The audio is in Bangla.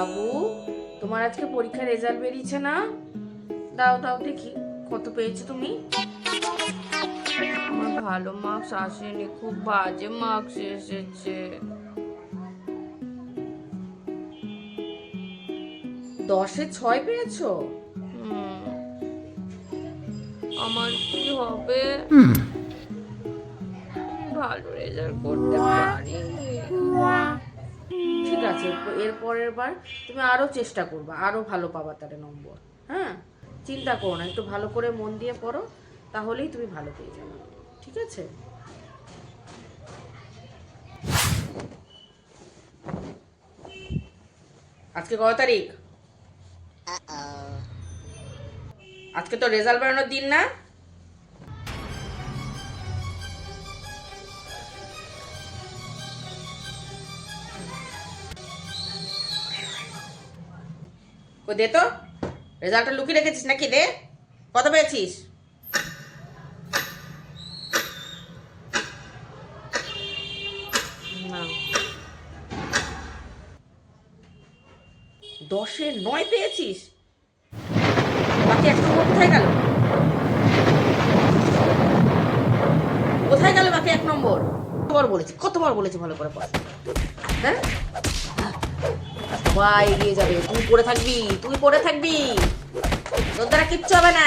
বাবু, তোমার আজকে পরীক্ষার রেজাল্ট বেরিয়েছে না? দাও দাও দেখি কত পেয়েছো তুমি। আমার ভালো মার্কস আসেনি, খুব বাজে মার্কস এসেছে। 10-এ 6 পেয়েছো? আমার কি হবে? ভালো রেজাল্ট করতে পারিনি। ঠিক আছে, এর পরের বার তুমি আরো চেষ্টা করবে, আরো ভালো পাবা তার নম্বর। হ্যাঁ, চিন্তা করো না, একটু ভালো করে মন দিয়ে পড়ো, তাহলেই তুমি ভালো পেয়ে যাবে। ঠিক আছে? আজকে কত তারিখ? আজকে তো রেজাল্ট বেরোনোর দিন না? দে তো, রেজাল্টটা লুকিয়ে রেখেছিস নাকি? দে, কত পেয়েছিস? না, 10-এ 9 পেয়েছিস? বাকি 1 নম্বর কোথায় গেল? কোথায় গেল বাকি 1 নম্বর? কতবার বলেছি ভালো করে পড়। হ্যাঁ, এগিয়ে যাবে, তুই পড়ে থাকবি, তোর দ্বারা কিচ্ছু হবে না।